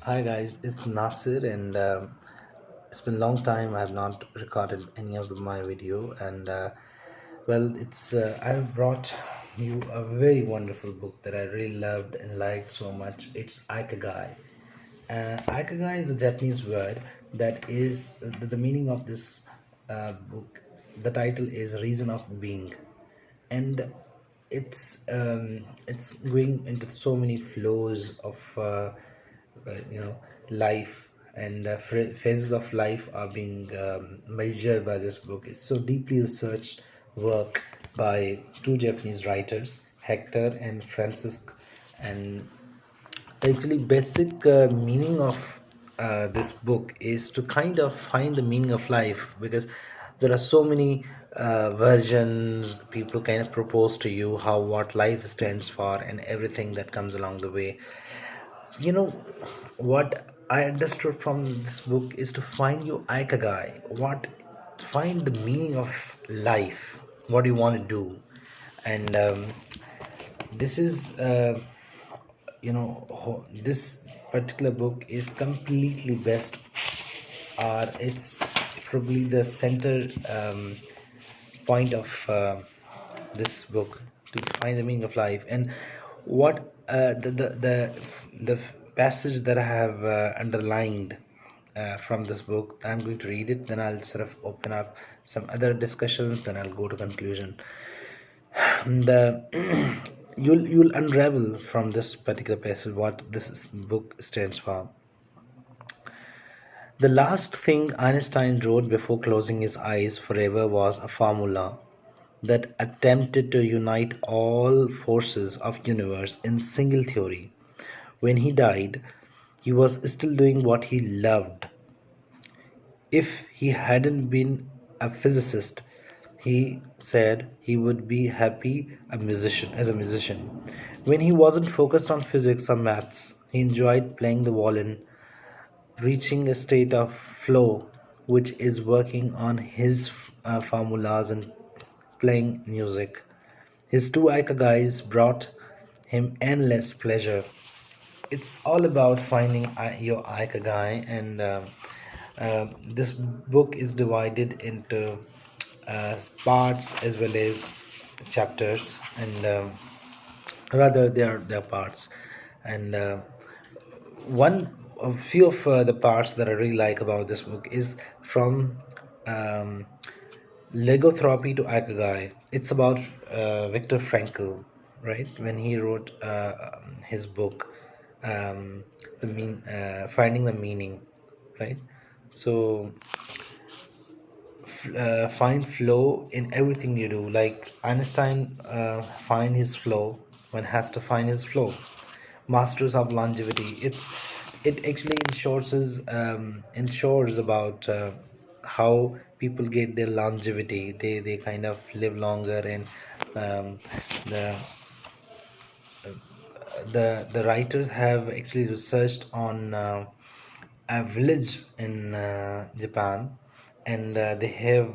Hi guys, it's Nasir, and it's been a long time. I have not recorded any of my video, and it's I've brought you a very wonderful book that I really loved and liked so much. It's Ikigai. Ikigai is a Japanese word that is the meaning of this book. The title is Reason of Being, and it's going into so many flows of you know life, and phases of life are being measured by this book. It's so deeply researched work by two Japanese writers, Hector and Francisc, and actually basic meaning of this book is to kind of find the meaning of life, because there are so many versions. People kind of propose to you how what life stands for and everything that comes along the way. You know what I understood from this book is to find your ikigai. What Find the meaning of life, what do you want to do. And this is this particular book is completely best, or it's probably the center point of this book to find the meaning of life. And what the passage that I have underlined from this book, I'm going to read it, then I'll sort of open up some other discussions, then I'll go to conclusion. The you'll unravel from this particular passage what book stands for. The last thing Einstein wrote before closing his eyes forever was a formula that attempted to unite all forces of universe in single theory. When he died, he was still doing what he loved. If he hadn't been a physicist, he said he would be happy a musician. When he wasn't focused on physics or maths, he enjoyed playing the violin, reaching a state of flow, which is working on his formulas and playing music. His two ikagais brought him endless pleasure. It's all about finding your ikagai, and this book is divided into parts as well as chapters, and rather they are parts. And one a few of the parts that I really like about this book is from um, Logotherapy to Ikigai. It's about Viktor Frankl, right? When he wrote his book, finding the meaning, right? So find flow in everything you do. Like Einstein, find his flow when has to find his flow. Masters of longevity. It actually ensures about how people get their longevity. They kind of live longer, and um, the the writers have actually researched on a village in Japan, and they have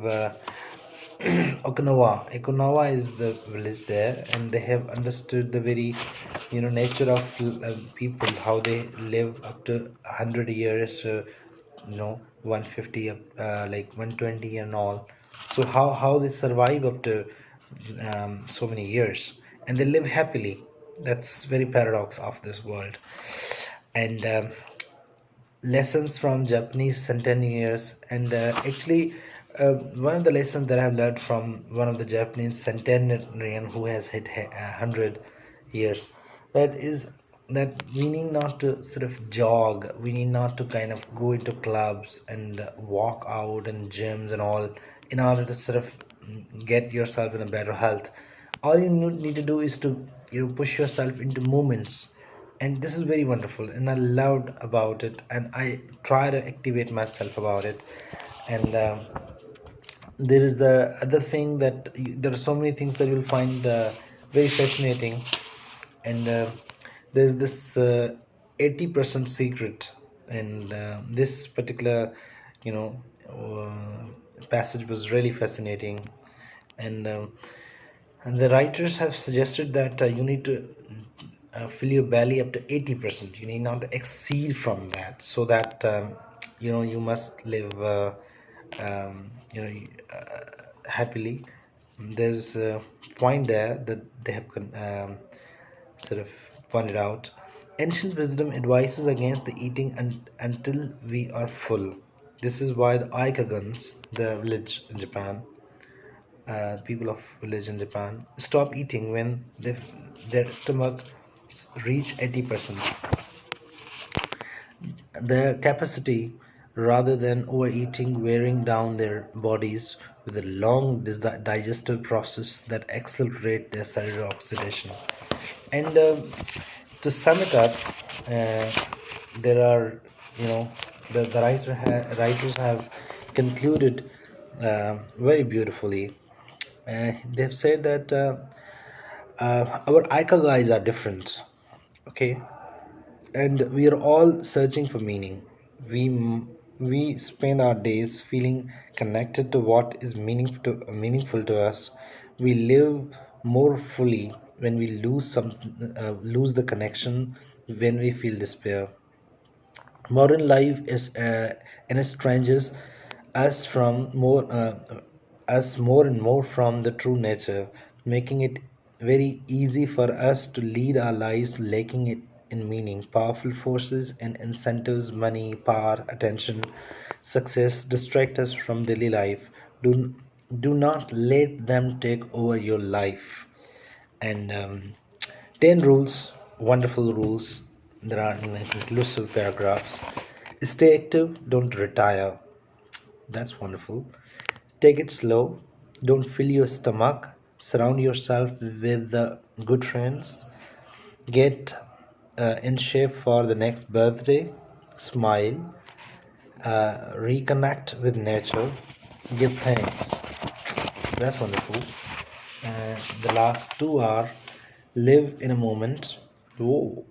Okinawa. Okinawa is the village there, and they have understood the very, nature of people, how they live up to 100 years, 150, like 120 and all. So how they survive up to so many years, and they live happily. That's very paradox of this world. And lessons from Japanese centenarians. And actually, one of the lessons that I've learned from one of the Japanese centenarian who has hit 100 years, that is that we need not to sort of jog, we need not to kind of go into clubs and walk out and gyms and all in order to sort of get yourself in a better health. All you need to do is to push yourself into movements, and this is very wonderful, and I loved about it, and I try to activate myself about it. And there is the other thing that there are so many things that you'll find very fascinating. And there's this 80% secret, and this particular you know passage was really fascinating. And and the writers have suggested that you need to fill your belly up to 80%. You need not to exceed from that, so that you must live happily. There's a point there that they have sort of pointed out. Ancient wisdom advises against the eating until we are full. This is why the Aikagans, the village in Japan, people of village in Japan, stop eating when their stomach reach 80% their capacity, rather than overeating, wearing down their bodies with a long digestive process that accelerate their cellular oxidation. And to sum it up, uh, there are, the writers have concluded very beautifully. They've said that our Ikagais are different, okay, and we are all searching for meaning. We spend our days feeling connected to what is meaningful to us. We live more fully when we lose the connection, when we feel despair. Modern life is estranges us from us more and more from the true nature, making it very easy for us to lead our lives lacking it in meaning. Powerful forces and incentives, money, power, attention, success distract us from daily life. Do not let them take over your life. And 10 rules, wonderful rules. There are inclusive paragraphs. Stay active, don't retire. That's wonderful. Take it slow, don't fill your stomach. Surround yourself with good friends. Get in shape for the next birthday. Smile. Reconnect with nature. Give thanks. That's wonderful. And the last two are live in a moment. Whoa.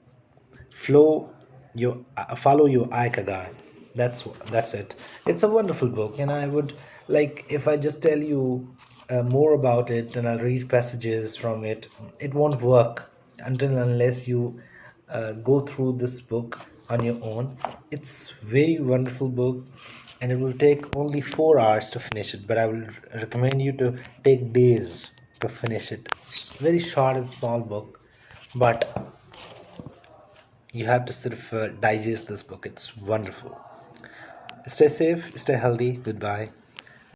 Flow your follow your Ikigai. That's it. It's a wonderful book, and I would like, if I just tell you more about it and I'll read passages from it, it won't work until unless you go through this book on your own. It's very wonderful book, and it will take only 4 hours to finish it. But I will recommend you to take days to finish it. It's very short and small book, but you have to sort of digest this book. It's wonderful. Stay safe, stay healthy. Goodbye.